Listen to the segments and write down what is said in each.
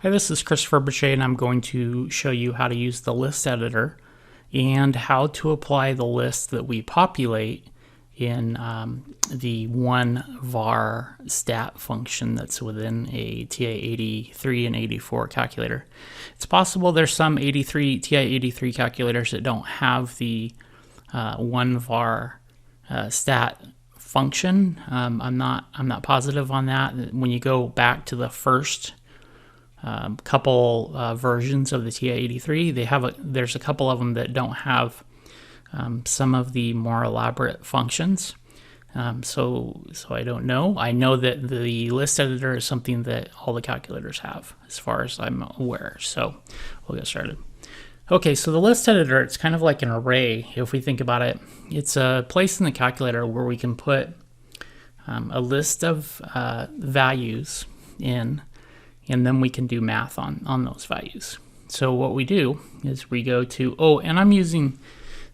Hi, this is Chrisferb, and I'm going to show you how to use the list editor and how to apply the list that we populate in the one var stat function that's within a TI-83 and 84 calculator. It's possible there's some TI-83 calculators that don't have the one var stat function. I'm not positive on that. When you go back to the first couple versions of the TI-83, there's a couple of them that don't have some of the more elaborate functions. So I don't know. I know that the list editor is something that all the calculators have, as far as I'm aware. So we'll get started. Okay, so the list editor, it's kind of like an array. If we think about it, it's a place in the calculator where we can put a list of values in, and then we can do math on those values. So what we do is we go to, and I'm using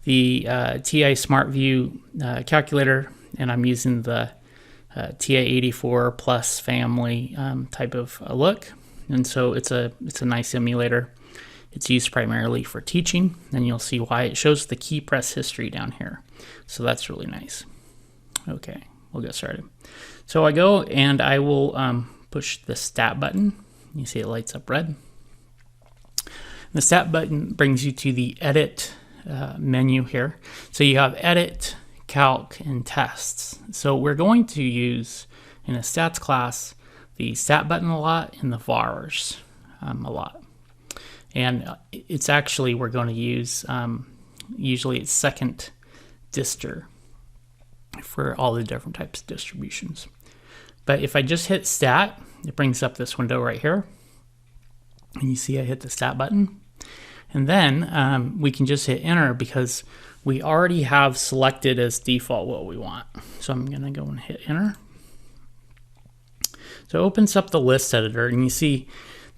the TI SmartView calculator, and I'm using the TI-84 plus family type of look. And so it's a nice emulator. It's used primarily for teaching, and you'll see why. It shows the key press history down here. So that's really nice. Okay, we'll get started. So I go and I will push the stat button. You see it lights up red. The stat button brings you to the edit menu here. So you have edit, calc, and tests. So we're going to use in a stats class the stat button a lot and the vars a lot. And it's actually, we're going to use, usually it's second dister for all the different types of distributions. But if I just hit stat, it brings up this window right here. And you see I hit the stat button. And then we can just hit enter because we already have selected as default what we want. So I'm going to go and hit enter. So it opens up the list editor, and you see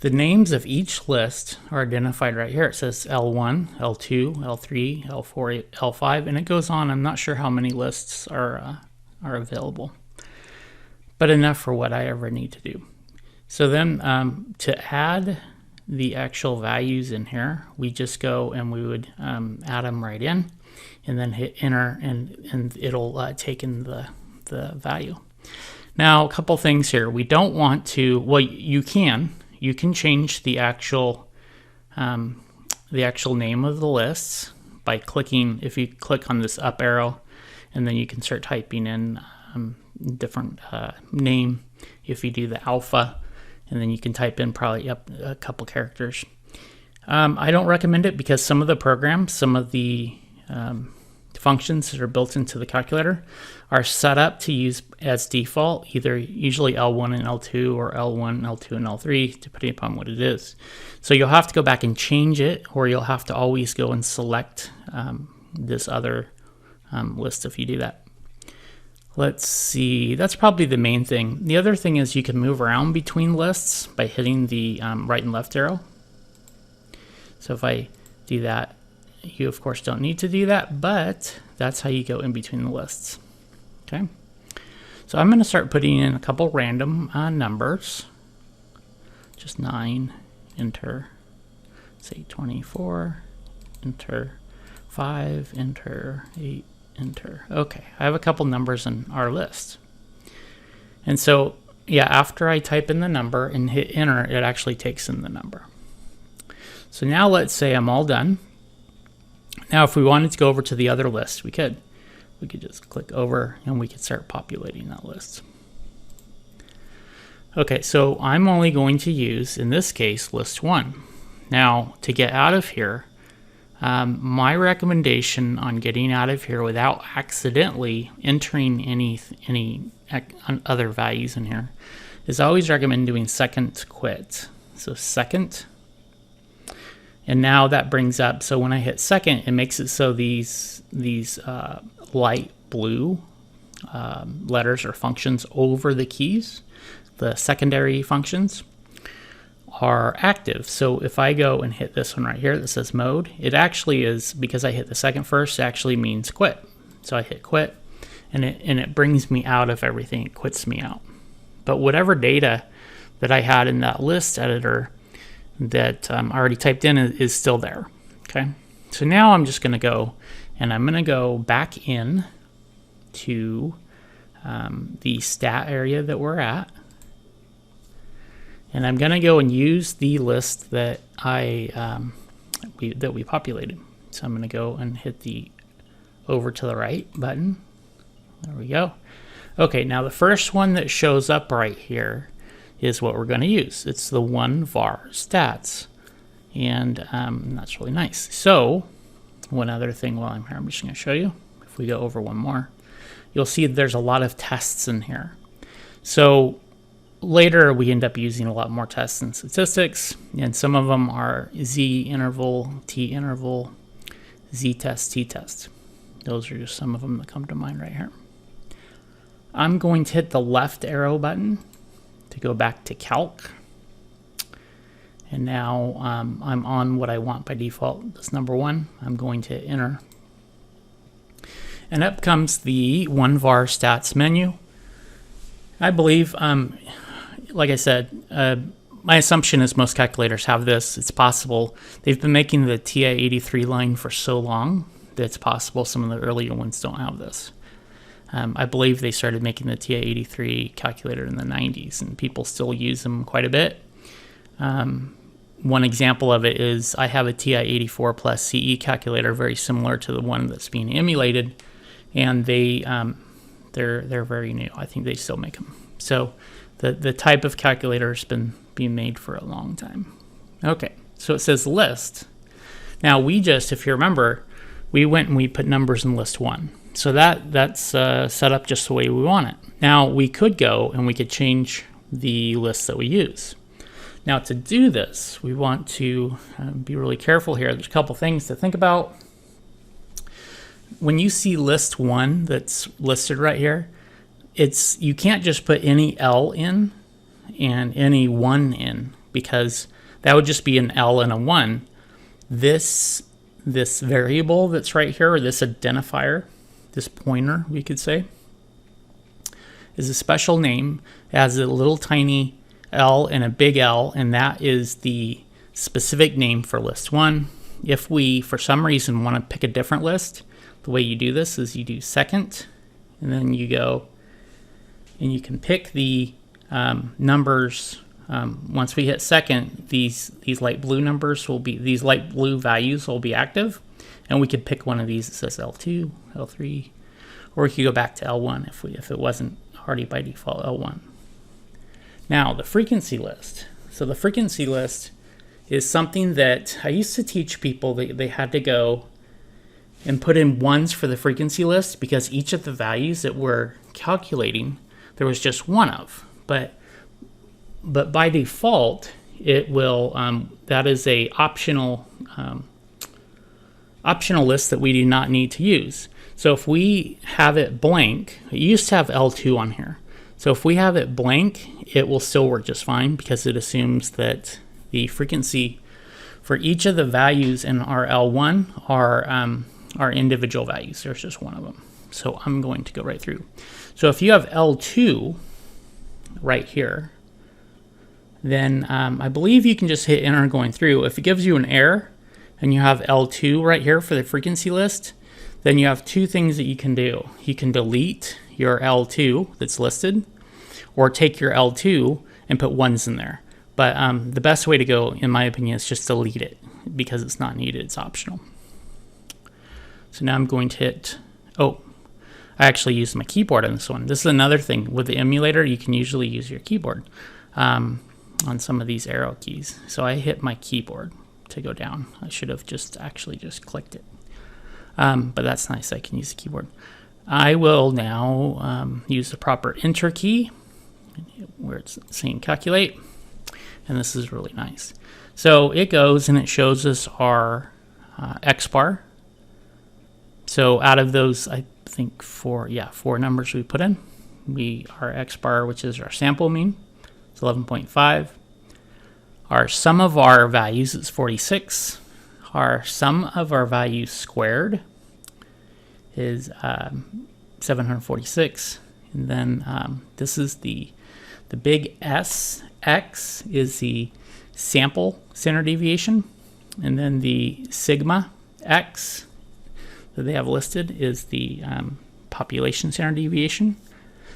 the names of each list are identified right here. It says L1, L2, L3, L4, L5, and it goes on. I'm not sure how many lists are available, but enough for what I ever need to do. So then to add the actual values in here, we just go and we would add them right in, and then hit enter, and it'll take in the value. Now, a couple things here. We don't want to, well, you can change the actual name of the lists by clicking. If you click on this up arrow, and then you can start typing in different name. If you do the alpha, and then you can type in probably up a couple characters. I don't recommend it because some of the programs, some of the functions that are built into the calculator are set up to use as default, usually L1 and L2 or L1, L2, and L3, depending upon what it is. So you'll have to go back and change it, or you'll have to always go and select this other list if you do that. Let's see, that's probably the main thing. The other thing is you can move around between lists by hitting the right and left arrow. So if I do that, you of course don't need to do that, but that's how you go in between the lists. Okay, so I'm going to start putting in a couple random numbers. Just 9, enter, say 24, enter, 5, enter, 8, enter. Okay, I have a couple numbers in our list. And so, yeah, after I type in the number and hit enter, it actually takes in the number. So now let's say I'm all done. Now if we wanted to go over to the other list, we could just click over and we could start populating that list. Okay, so I'm only going to use, in this case, list 1. Now, to get out of here, my recommendation on getting out of here without accidentally entering any other values in here is I always recommend doing second quit. So second, and now that brings up, so when I hit second, it makes it so these light blue letters or functions over the keys, the secondary functions, are active. So if I go and hit this one right here that says mode, it actually is, because I hit the second first, it actually means quit. So I hit quit, and it brings me out of everything. It quits me out. But whatever data that I had in that list editor, that I already typed in is still there. Okay, so now I'm just going to go and I'm going to go back in to the stat area that we're at, and I'm going to go and use the list that we populated. So I'm going to go and hit the over to the right button. There we go. Okay, now the first one that shows up right here is what we're going to use. It's the one var stats, and that's really nice. So one other thing while I'm here, I'm just going to show you. If we go over one more, you'll see there's a lot of tests in here. So later we end up using a lot more tests in statistics, and some of them are z interval, t interval, z test, t test. Those are just some of them that come to mind right here. I'm going to hit the left arrow button to go back to calc. And now I'm on what I want by default. That's number 1. I'm going to enter. And up comes the one var stats menu. I believe, like I said, my assumption is most calculators have this. It's possible. They've been making the TI-83 line for so long that it's possible some of the earlier ones don't have this. I believe they started making the TI-83 calculator in the 90s, and people still use them quite a bit. One example of it is I have a TI-84 plus CE calculator, very similar to the one that's being emulated, and they're very new. I think they still make them. So the type of calculator has been being made for a long time. Okay, so it says list. Now we just, if you remember, we went and we put numbers in list 1. So that's set up just the way we want it. Now we could go and we could change the list that we use. Now to do this, we want to be really careful here. There's a couple things to think about. When you see list 1 that's listed right here, you can't just put any L in and any 1 in, because that would just be an L and a 1. This variable that's right here, or this identifier, this pointer, we could say, is a special name. It has a little tiny L and a big L, and that is the specific name for list 1. If we, for some reason, want to pick a different list, the way you do this is you do second, and then you go and you can pick the numbers. Once we hit second, these light blue numbers will be, these light blue values will be active, and we could pick one of these that says L2, L3, or we could go back to L1 if it wasn't already by default L1. Now the frequency list. So the frequency list is something that I used to teach people that they had to go and put in 1s for the frequency list, because each of the values that we're calculating there was just one of. But by default it will that is a optional list that we do not need to use. So if we have it blank, it used to have L2 on here. So if we have it blank, it will still work just fine, because it assumes that the frequency for each of the values in our L1 are individual values. There's just one of them. So I'm going to go right through. So if you have L2 right here, then I believe you can just hit enter going through. If it gives you an error and you have L2 right here for the frequency list, then you have two things that you can do. You can delete your L2 that's listed, or take your L2 and put 1s in there. But the best way to go, in my opinion, is just delete it, because it's not needed, it's optional. So now I'm going to hit, oh, I actually used my keyboard on this one. This is another thing. With the emulator, you can usually use your keyboard on some of these arrow keys. So I hit my keyboard to go down. I should have just clicked it. But that's nice, I can use the keyboard. I will now use the proper enter key where it's saying calculate, and this is really nice. So it goes and it shows us our X bar. So out of those, I think four numbers we put in, our X bar, which is our sample mean, it's 11.5. Our sum of our values is 46. Our sum of our values squared is 746. And then this is the big S. X is the sample standard deviation, and then the sigma x that they have listed is the population standard deviation.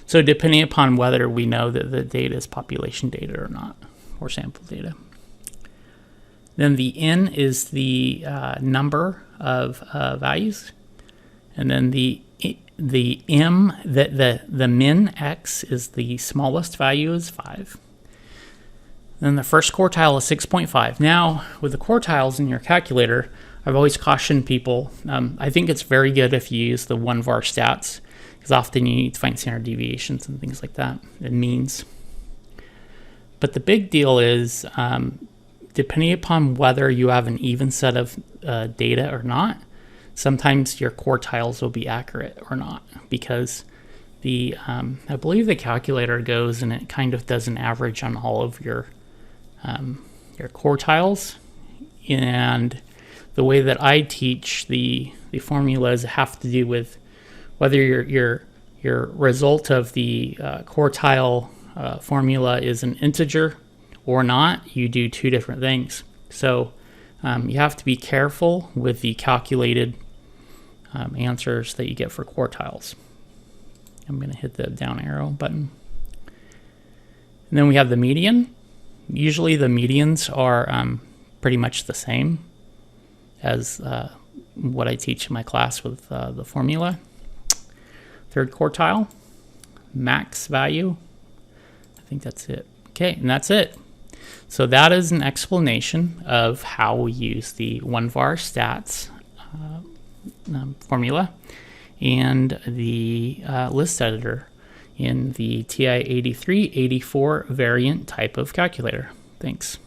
So depending upon whether we know that the data is population data or not, or sample data. Then the n is the number of values, and then the m, the min x is the smallest value is 5. Then the first quartile is 6.5. Now, with the quartiles in your calculator, I've always cautioned people, I think it's very good if you use the 1var stats, because often you need to find standard deviations and things like that, and means. But the big deal is, depending upon whether you have an even set of data or not, sometimes your quartiles will be accurate or not, because the I believe the calculator goes and it kind of does an average on all of your quartiles, and the way that I teach the formulas have to do with whether your result of the quartile formula is an integer or not. You do two different things, so you have to be careful with the calculated answers that you get for quartiles. I'm going to hit the down arrow button, and then we have the median. Usually the medians are pretty much the same as what I teach in my class with the formula. Third quartile, max value. I think that's it. Okay, and that's it. So that is an explanation of how we use the 1var stats formula and the list editor in the TI-8384 variant type of calculator. Thanks.